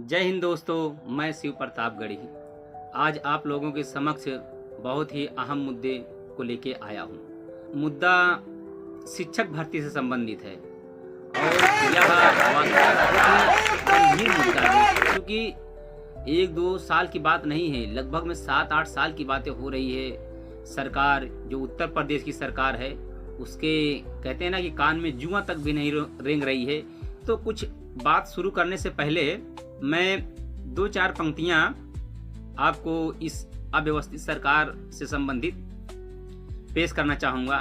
जय हिंद दोस्तों, मैं शिव प्रताप गढ़ी आज आप लोगों के समक्ष बहुत ही अहम मुद्दे को लेके आया हूँ। मुद्दा शिक्षक भर्ती से संबंधित है और यह गंभीर मुद्दा है क्योंकि 1-2 साल की बात नहीं है, लगभग में 7-8 साल की बातें हो रही है। सरकार जो उत्तर प्रदेश की सरकार है उसके कहते हैं ना कि कान में जुआ तक भी नहीं रेंग रही है। तो कुछ बात शुरू करने से पहले मैं 2-4 पंक्तियां आपको इस अव्यवस्थित सरकार से संबंधित पेश करना चाहूँगा।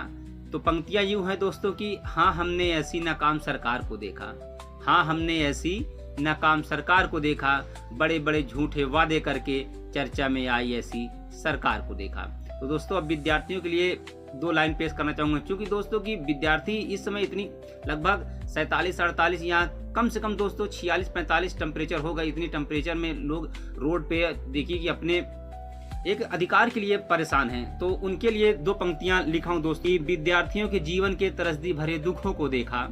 तो पंक्तियां यूँ हैं दोस्तों कि हाँ हमने ऐसी नाकाम सरकार को देखा, हाँ हमने ऐसी नाकाम सरकार को देखा, बड़े बड़े झूठे वादे करके चर्चा में आई ऐसी सरकार को देखा। तो दोस्तों अब विद्यार्थियों के लिए 2 लाइन पेश करना चाहूँगा क्योंकि दोस्तों की विद्यार्थी इस समय इतनी लगभग 47-48 यहाँ कम से कम दोस्तों 46-45 टेम्परेचर होगा। इतनी टेम्परेचर में लोग रोड पे देखिए कि अपने एक अधिकार के लिए परेशान हैं। तो उनके लिए 2 पंक्तियां लिखा हूं दोस्तों। विद्यार्थियों के जीवन के त्रसदी भरे दुखों को देखा,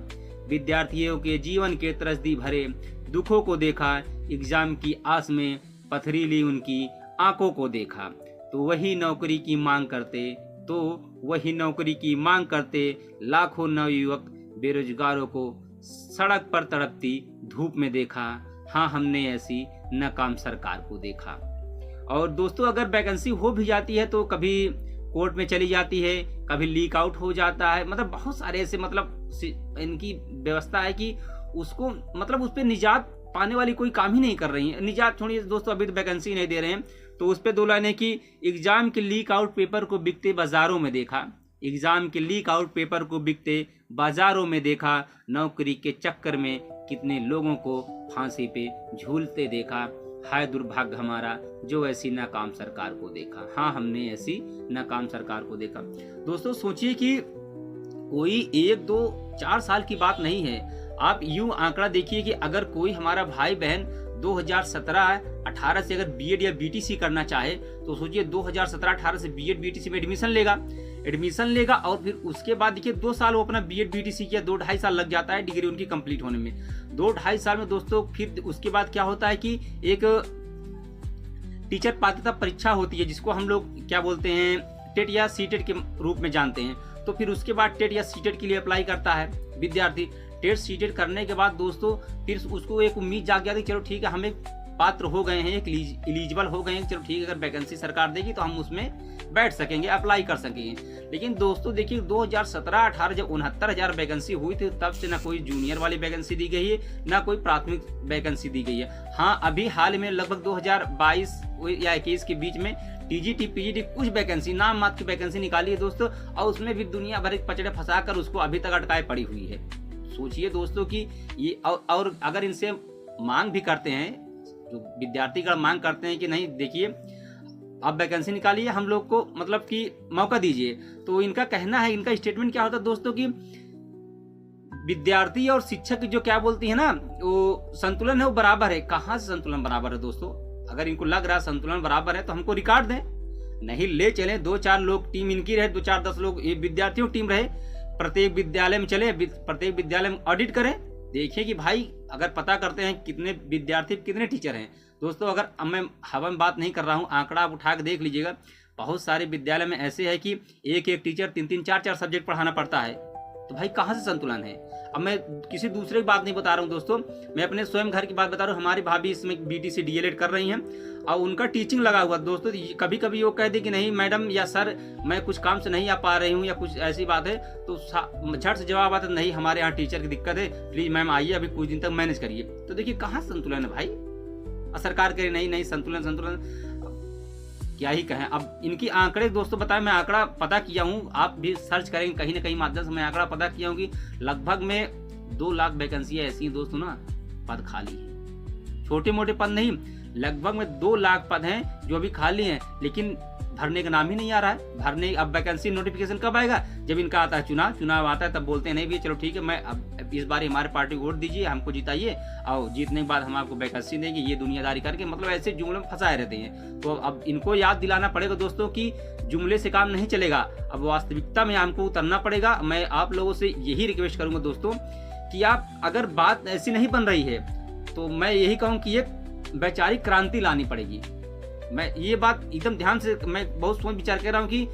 विद्यार्थियों के जीवन के त्रसदी भरे दुखों को देखा, एग्जाम की आस में पथरीली उनकी आंखों को देखा। तो वही नौकरी की मांग करते लाखों नवयुवक बेरोजगारों को सड़क पर तड़पती धूप में देखा। हाँ हमने ऐसी नाकाम सरकार को देखा। और दोस्तों अगर वैकेंसी हो भी जाती है तो कभी कोर्ट में चली जाती है, कभी लीक आउट हो जाता है। मतलब बहुत सारे ऐसे इनकी व्यवस्था है कि उसको उस पर निजात पाने वाली कोई काम ही नहीं कर रही है। निजात छोड़िए दोस्तों, अभी तो वैकेंसी नहीं दे रहे हैं। तो उस पर 2 लाइनें कि एग्जाम के लीक आउट पेपर को बिकते बाजारों में देखा, एग्जाम के लीक आउट पेपर को बिकते बाजारों में देखा, नौकरी के चक्कर में कितने लोगों को फांसी पे झूलते देखा। हाय दुर्भाग्य हमारा जो ऐसी नाकाम सरकार को देखा। हाँ हमने ऐसी नाकाम सरकार को देखा। दोस्तों सोचिए कि कोई 1-2-4 साल की बात नहीं है। आप यूं आंकड़ा देखिए कि अगर कोई हमारा भाई बहन 2017-18 से अगर बीएड या बीटीसी करना चाहे तो सोचिए 2017-18 से बीएड बीटीसी में एडमिशन लेगा और फिर उसके बाद देखिए 2 साल वो अपना बीएड बीटीसी किया, 2-2.5 साल लग जाता है डिग्री उनकी कंप्लीट होने में। 2-2.5 साल में दोस्तों फिर उसके बाद क्या होता है कि एक टीचर पात्रता परीक्षा होती है जिसको हम लोग क्या बोलते हैं टेट या सीटेट के रूप में जानते हैं। तो फिर उसके बाद टेट या सीटेट के लिए अप्लाई करता है विद्यार्थी। टेट सीटेट करने के बाद दोस्तों फिर उसको एक उम्मीद जाग जाती है, चलो ठीक है हम एक पात्र हो गए हैं, एक एलिजिबल हो गए हैं, चलो ठीक है अगर वैकेंसी सरकार देगी तो हम उसमें बैठ सकेंगे, अप्लाई कर सकेंगे। लेकिन दोस्तों देखिए 2017-18 जब 69,000 वैकेंसी हुई थी तब से ना कोई जूनियर वाली वैकेंसी दी गई है ना कोई प्राथमिक वैकेंसी दी गई है। हाँ अभी हाल में लगभग 2022 या 21 के बीच में टीजीटी पीजीटी कुछ वैकेंसी नाम मात्र की वैकेंसी निकाली है दोस्तों, और उसमें भी दुनिया भर एक पचड़े फंसा कर उसको अभी तक अटकाए पड़ी हुई है। सोचिए दोस्तों कि ये और अगर इनसे मांग भी करते हैं, जो विद्यार्थीगण मांग करते हैं कि नहीं देखिए अब वैकेंसी निकालिए, हम लोग को कि मौका दीजिए, तो इनका कहना है, इनका स्टेटमेंट क्या होता है दोस्तों कि विद्यार्थी और शिक्षक जो क्या बोलती है ना वो संतुलन है वो बराबर है। कहाँ से संतुलन बराबर है दोस्तों? अगर इनको लग रहा है संतुलन बराबर है तो हमको रिकॉर्ड दें, नहीं ले चले 2-4 लोग टीम इनकी रहे, 2-4-10 लोग ये विद्यार्थियों टीम रहे, प्रत्येक विद्यालय में चले, प्रत्येक विद्यालय में ऑडिट करें, देखिए कि भाई अगर पता करते हैं कितने विद्यार्थी कितने टीचर हैं। दोस्तों अगर मैं हवा में बात नहीं कर रहा हूं, आंकड़ा आप उठा के देख लीजिएगा। बहुत सारे विद्यालय में ऐसे है कि एक टीचर 3-3 4-4 सब्जेक्ट पढ़ाना पड़ता है। तो भाई कहाँ से संतुलन है? अब मैं किसी दूसरे की बात नहीं बता रहा हूँ दोस्तों, मैं अपने स्वयं घर की बात बता रहा हूँ। हमारी भाभी इसमें बीटीसी डीएलएड कर रही हैं और उनका टीचिंग लगा हुआ दोस्तों। कभी कभी वो कह दे कि नहीं मैडम या सर मैं कुछ काम से नहीं आ पा रही हूँ या कुछ ऐसी बात है, तो झट से जवाब आता नहीं हमारे यहाँ टीचर की दिक्कत है, प्लीज मैम आइए अभी कुछ दिन तक मैनेज करिए। तो देखिए कहाँ संतुलन है भाई? सरकार कहे नहीं संतुलन क्या ही कहें। अब इनकी आंकड़े दोस्तों बताएं, मैं आंकड़ा पता किया हूँ, आप भी सर्च करेंगे कहीं ना कहीं माध्यम से, मैं आंकड़ा पता किया हूँ कि लगभग में 2 लाख वैकेंसी ऐसी हैं दोस्तों ना, पद खाली है। छोटे मोटे पद नहीं, लगभग में 2 लाख पद हैं जो अभी खाली हैं, लेकिन भरने का नाम ही नहीं आ रहा है। भरने अब वैकेंसी नोटिफिकेशन कब आएगा? जब इनका आता है चुनाव आता है तब बोलते हैं नहीं भी चलो ठीक है मैं अब इस बार हमारे पार्टी को वोट दीजिए, हमको जिताइए और जीतने के बाद हम आपको वैकेंसी देंगे, ये दुनियादारी करके ऐसे जुमले में फंसाए रहते हैं। तो अब इनको याद दिलाना पड़ेगा दोस्तों कि जुमले से काम नहीं चलेगा, अब वास्तविकता में हमको उतरना पड़ेगा। मैं आप लोगों से यही रिक्वेस्ट करूंगा दोस्तों कि आप अगर बात ऐसी नहीं बन रही है तो मैं यही कहूँ कि एक वैचारिक क्रांति लानी पड़ेगी। मैं ये बात एकदम ध्यान से मैं बहुत सोच विचार कर रहा हूँ कि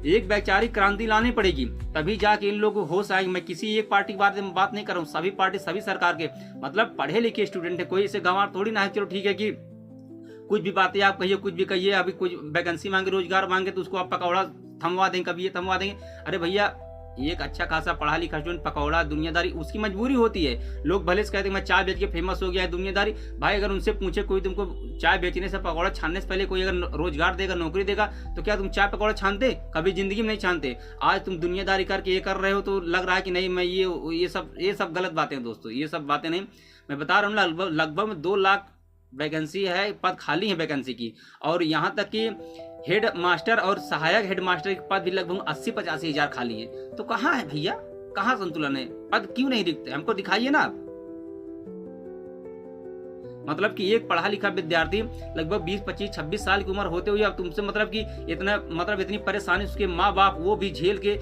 एक वैचारिक क्रांति लानी पड़ेगी, तभी जाके इन लोगों को होश आएगी। मैं किसी एक पार्टी के बारे में बात नहीं कर रहा हूँ, सभी पार्टी सभी सरकार के मतलब पढ़े लिखे स्टूडेंट है, कोई इसे गंवार थोड़ी ना है। चलो ठीक है कि कुछ भी बातें आप कहिए, कुछ भी कहिए, अभी कुछ वैकेंसी मांगे, रोजगार मांगे तो उसको आप पकौड़ा थमवा देंगे, कभी ये थमवा देंगे। अरे भैया एक अच्छा खासा पढ़ा लिखा स्टूडेंट पकौड़ा दुनियादारी उसकी मजबूरी होती है। लोग भले से कहते हैं मैं चाय बेच के फेमस हो गया है, दुनियादारी। भाई अगर उनसे पूछे कोई तुमको चाय बेचने से पकौड़ा छानने से पहले कोई अगर रोजगार देगा, नौकरी देगा, तो क्या तुम चाय पकौड़ा छानते? कभी जिंदगी में नहीं छानते। आज तुम दुनियादारी करके ये कर रहे हो तो लग रहा है कि नहीं मैं ये सब गलत बातें हैं दोस्तों, ये सब बातें नहीं। मैं बता रहा हूँ लगभग 2 लाख वैकेंसी है, पद खाली है वैकेंसी की, और यहाँ तक कि हेड मास्टर और सहायक हेड मास्टर के पद भी लगभग 80-85 हजार खाली है। तो कहाँ है भैया, कहाँ संतुलन है? पद क्यों नहीं दिखते? हमको दिखाइए ना। मतलब कि एक पढ़ा लिखा विद्यार्थी लगभग 20, 25, 26 साल की उम्र होते हुए अब तुमसे मतलब कि इतनी परेशानी उसके माँ बाप वो भी झेल के,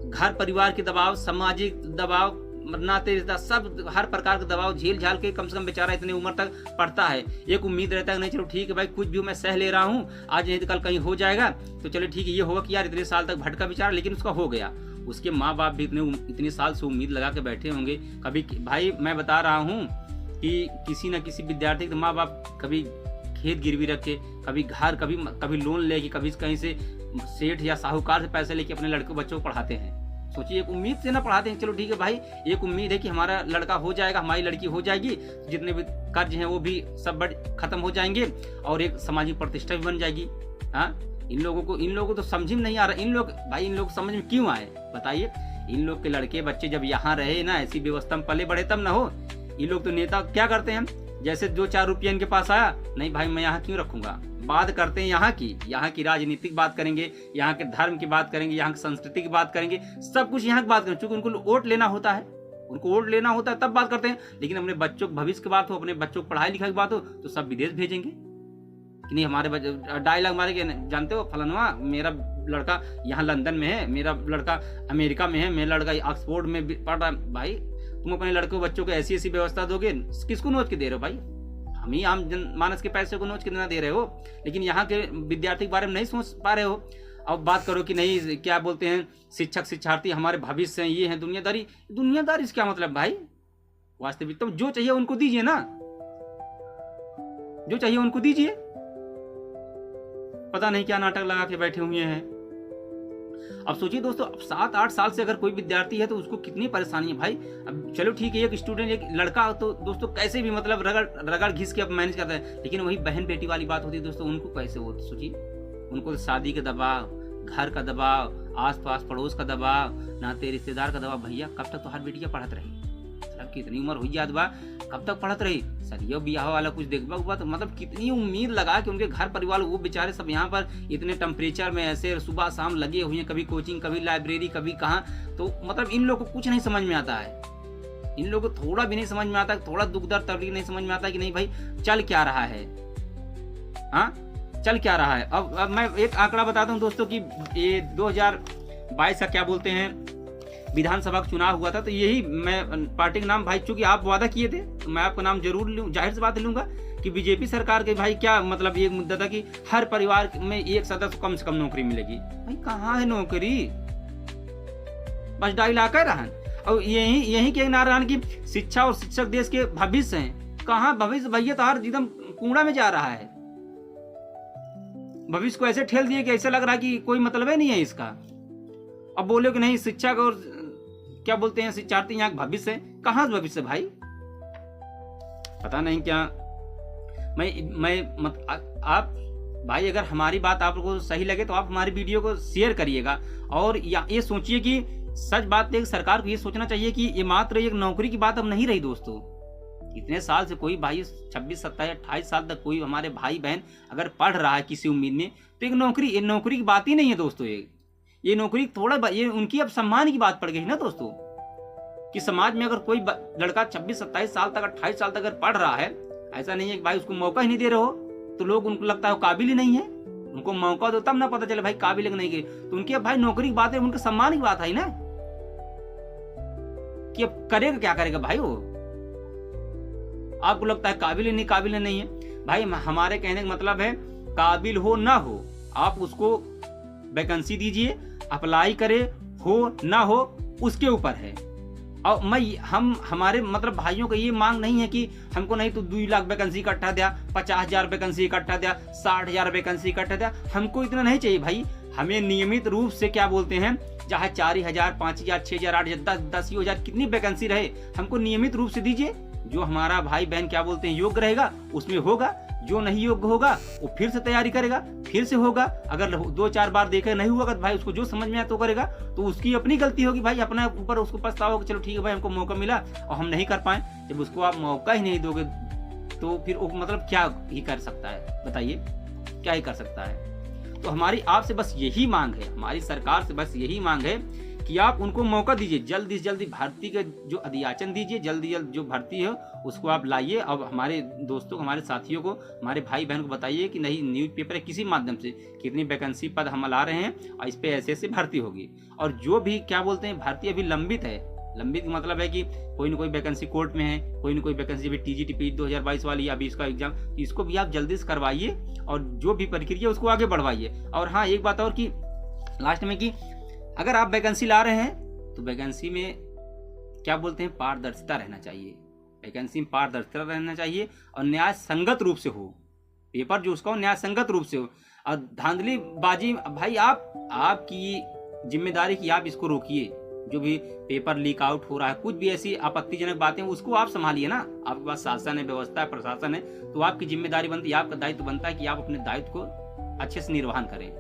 घर परिवार के दबाव, सामाजिक दबाव, नाते रिश्ता सब हर प्रकार का दबाव झेल झाल के कम से कम बेचारा इतनी उम्र तक पढ़ता है। एक उम्मीद रहता है नहीं चलो ठीक है भाई कुछ भी मैं सह ले रहा हूँ, आज नहीं तो कल कहीं हो जाएगा, तो चलो ठीक है ये होगा कि यार इतने साल तक भटका बेचारा, लेकिन उसका हो गया। उसके माँ बाप भी इतने साल से उम्मीद लगा के बैठे होंगे। कभी भाई मैं बता रहा हूँ कि किसी न किसी विद्यार्थी के माँ बाप कभी खेत गिरवी रखे, कभी घर, कभी लोन लेके, कभी कहीं से सेठ या साहूकार से पैसे लेके अपने लड़के बच्चों को पढ़ाते हैं। सोचिए एक उम्मीद से ना पढ़ाते हैं, चलो ठीक है भाई एक उम्मीद है कि हमारा लड़का हो जाएगा, हमारी लड़की हो जाएगी, तो जितने भी कर्ज हैं वो भी सब खत्म हो जाएंगे और एक सामाजिक प्रतिष्ठा भी बन जाएगी। हाँ इन लोगों को तो समझ में नहीं आ रहा। इन लोग समझ में क्यों आए बताइए? इन लोग के लड़के बच्चे जब यहाँ रहे ना, ऐसी व्यवस्था में पले बड़े तब ना हो। ये लोग तो नेता क्या करते हैं, जैसे 2-4 रुपया इनके पास आया, नहीं भाई मैं यहाँ क्यों रखूंगा, बात करते हैं यहाँ की राजनीतिक बात करेंगे, यहाँ के धर्म की बात करेंगे, यहाँ की संस्कृति की बात करेंगे, सब कुछ यहाँ की बात करेंगे। चूंकि उनको वोट लेना होता है, तब बात करते हैं। लेकिन अपने बच्चों के भविष्य की बात हो, अपने बच्चों को पढ़ाई लिखाई की बात हो, तो सब विदेश भेजेंगे कि नहीं हमारे डायलॉग मारे, जानते हो फलाना मेरा लड़का यहाँ लंदन में है, मेरा लड़का अमेरिका में है, मेरा लड़का ऑक्सफोर्ड में पढ़ रहा है। भाई तुम अपने लड़कों बच्चों को ऐसी व्यवस्था दोगे, किसको नोच के दे रहे हो भाई? हम ही आम जनमानस के पैसे को नोच के देना दे रहे हो, लेकिन यहाँ के विद्यार्थी के बारे में नहीं सोच पा रहे हो। अब बात करो कि नहीं क्या बोलते हैं शिक्षक शिक्षार्थी हमारे भविष्य हैं, ये है दुनियादारी से क्या मतलब भाई? वास्तविक तो जो चाहिए उनको दीजिए ना, जो चाहिए उनको दीजिए। पता नहीं क्या नाटक लगा के बैठे हुए हैं। अब सोचिए दोस्तों, अब 7-8 साल से अगर कोई विद्यार्थी है तो उसको कितनी परेशानी है भाई। अब चलो ठीक है एक स्टूडेंट एक लड़का तो दोस्तों कैसे भी मतलब रगड़ घिस के अब मैनेज करता है, लेकिन वही बहन बेटी वाली बात होती है दोस्तों, उनको कैसे हो सोचिए। उनको तो शादी का दबाव, घर का दबाव, आस पास पड़ोस का दबाव, नाते रिश्तेदार का दबाव। भैया कब तक तुम्हारी बेटियां पढ़त रही, मतलब कितनी उम्र हुई याद बा, कब तक पढ़त रही? सरिया ब्याह वाला कुछ देखबा हुआ तो मतलब कितनी उम्मीद लगा कि उनके घर परिवार वो बेचारे सब यहाँ पर इतने टेम्परेचर में ऐसे सुबह शाम लगे हुए हैं, कभी कोचिंग, कभी लाइब्रेरी, कभी कहाँ। तो मतलब इन लोगों को कुछ नहीं समझ में आता है, इन लोगों को थोड़ा भी नहीं समझ में आता, थोड़ा दुख दर्द तकलीफ नहीं समझ में आता कि नहीं भाई चल क्या रहा है, हाँ चल क्या रहा है। अब मैं एक आंकड़ा बताता हूँ दोस्तों कि ये 2022 का क्या बोलते हैं विधानसभा का चुनाव हुआ था, तो यही मैं पार्टी का नाम भाई चूंकि आप वादा किए थे तो मैं आपका नाम जरूर लूँ, जाहिर सी बात लूंगा कि बीजेपी सरकार के भाई क्या मतलब एक मुद्दा था कि हर परिवार में एक सदस्य को कम से कम नौकरी मिलेगी। भाई कहाँ है नौकरी, बस डायलॉग रहन। और यही के नारा की शिक्षा और शिक्षक देश के भविष्य हैं। कहाँ भविष्य भैया, तो हर एकदम कूड़ा में जा रहा है। भविष्य को ऐसे ठेल दिए कि ऐसा लग रहा है कि कोई मतलब ही नहीं है इसका। अब बोलो कि नहीं शिक्षक और क्या बोलते हैं शिक्षार्थी यहाँ भविष्य है, कहाँ भविष्य भाई? पता नहीं क्या। आप भाई अगर हमारी बात आपको सही लगे तो आप हमारी वीडियो को शेयर करिएगा। और ये सोचिए कि सच बात है, सरकार को ये सोचना चाहिए कि ये मात्र एक नौकरी की बात अब नहीं रही दोस्तों। इतने साल से कोई भाई 26, 27, 28 साल तक कोई हमारे भाई बहन अगर पढ़ रहा है किसी उम्मीद में, तो एक नौकरी की बात ही नहीं है दोस्तों। ये नौकरी थोड़ा ये उनकी अब सम्मान की बात पड़ गई ना दोस्तों, कि समाज में अगर कोई लड़का 26, 27 साल तक 28 साल तक अगर पढ़ रहा है, ऐसा नहीं है कि भाई उसको मौका ही नहीं दे रहे हो, तो लोग उनको लगता है काबिल ही नहीं है। उनको मौका दो तब ना पता चले भाई काबिल नहीं के, तो उनकी अब भाई नौकरी की बात है, उनके सम्मान की बात है ना, कि अब करेगा क्या करेगा भाई वो। आपको लगता है काबिल नहीं है, भाई हमारे कहने का मतलब है काबिल हो ना हो आप उसको वैकेंसी दीजिए, अप्लाई करे, हो ना हो उसके ऊपर है। और हम हमारे मतलब भाइयों का ये मांग नहीं है कि हमको नहीं तो 2 लाख वैकेंसी इकट्ठा दिया, 50,000 वैकेंसी इकट्ठा दिया, 60,000 वैकेंसी इकट्ठा दिया, हमको इतना नहीं चाहिए भाई। हमें नियमित रूप से क्या बोलते हैं, चाहे 4,000, 5,000, 6,000, 8,000, 10,000 कितनी वैकेंसी रहे, हमको नियमित रूप से दीजिए। जो हमारा भाई बहन क्या बोलते हैं योग्य रहेगा उसमें होगा, जो नहीं योग्य होगा वो फिर से तैयारी करेगा, फिर से होगा। अगर 2-4 बार देखे नहीं हुआ तो भाई उसको जो समझ में आया तो करेगा, तो उसकी अपनी गलती होगी भाई, अपना ऊपर उसको पछतावा होगा, चलो ठीक है भाई हमको मौका मिला और हम नहीं कर पाए। जब उसको आप मौका ही नहीं दोगे तो फिर वो मतलब क्या ही कर सकता है, बताइए क्या ही कर सकता है। तो हमारी आपसे बस यही मांग है, हमारी सरकार से बस यही मांग है कि आप उनको मौका दीजिए, जल्दी से जल्दी भर्ती का जो अधियाचन दीजिए, जल्दी जल्द जो भर्ती हो उसको आप लाइए। अब हमारे दोस्तों को, हमारे साथियों को, हमारे भाई बहन को बताइए कि नहीं न्यूज़पेपर किसी माध्यम से कितनी वैकेंसी पद हम ला रहे हैं और इस पे ऐसे भर्ती होगी। और जो भी क्या बोलते हैं भर्ती अभी लंबित है, लंबित मतलब है कि कोई ना कोई वैकेंसी कोर्ट में है, कोई ना कोई वैकेंसी भी TGT 2022 वाली अभी इसका एग्जाम, इसको भी आप जल्दी से करवाइए और जो भी प्रक्रिया उसको आगे बढ़वाइए। और हाँ एक बात और कि लास्ट में कि अगर आप वैकेंसी ला रहे हैं तो वैकेंसी में क्या बोलते हैं पारदर्शिता रहना चाहिए, वैकेंसी में पारदर्शिता रहना चाहिए और न्याय संगत रूप से हो, पेपर जो उसका हो न्याय संगत रूप से हो। और धांधलीबाजी भाई आपकी जिम्मेदारी की आप इसको रोकिए, जो भी पेपर लीक आउट हो रहा है, कुछ भी ऐसी आपत्तिजनक बातें उसको आप संभालिए ना। आपके पास शासन है, व्यवस्था है, प्रशासन है, तो आपकी जिम्मेदारी बनती है, आपका दायित्व बनता है कि आप अपने दायित्व को अच्छे से निर्वहन करें।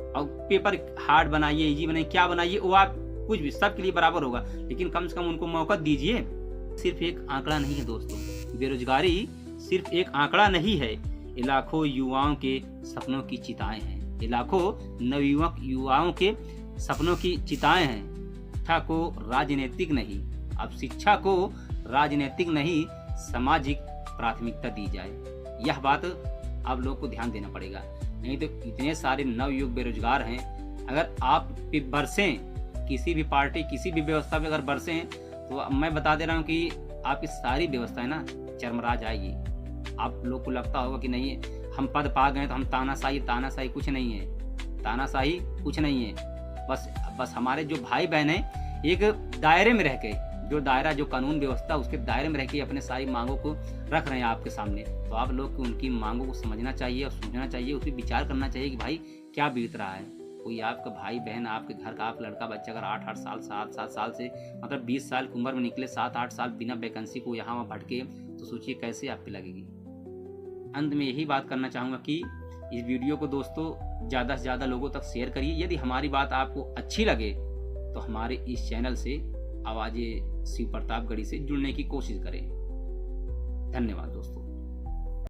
और पेपर हार्ड बनाइए, इजी बनाइए, क्या बनाइए, वो आप कुछ भी सबके लिए बराबर होगा, लेकिन कम से कम उनको मौका दीजिए। सिर्फ एक आंकड़ा नहीं है दोस्तों, बेरोजगारी सिर्फ एक आंकड़ा नहीं है, ये लाखों युवाओं के सपनों की चिताएं हैं, ये लाखों नवयुवक युवाओं के सपनों की चिताएं हैं। शिक्षा को राजनीतिक नहीं, अब शिक्षा को राजनीतिक नहीं सामाजिक प्राथमिकता दी जाए, यह बात आप लोग को ध्यान देना पड़ेगा। नहीं तो इतने सारे नवयुवक बेरोजगार हैं, अगर आप बरसें किसी भी पार्टी किसी भी व्यवस्था में अगर बरसें तो मैं बता दे रहा हूँ कि आपकी सारी व्यवस्था है ना चरमरा जाएगी। आप लोग को लगता होगा कि नहीं हम पद पा गए तो हम तानाशाही कुछ नहीं है, तानाशाही कुछ नहीं है। बस हमारे जो भाई बहन हैं एक दायरे में रह के, जो दायरा जो कानून व्यवस्था उसके दायरे में रह के अपने सारी मांगों को रख रहे हैं आपके सामने, तो आप लोग को उनकी मांगों को समझना चाहिए और सोचना चाहिए, उस पर विचार करना चाहिए कि भाई क्या बीत रहा है। कोई आपका भाई बहन आपके घर का आप लड़का बच्चा अगर 8-8 साल 7-7 साल से मतलब 20 साल की उम्र में निकले 7-8 साल बिना वैकेंसी को यहाँ वहाँ भटके, तो सोचिए कैसे आप पे लगेगी। अंत में यही बात करना चाहूँगा कि इस वीडियो को दोस्तों ज़्यादा से ज़्यादा लोगों तक शेयर करिए। यदि हमारी बात आपको अच्छी लगे तो हमारे इस चैनल से आवाज़े शिव प्रतापगढ़ी से जुड़ने की कोशिश करें। धन्यवाद दोस्तों।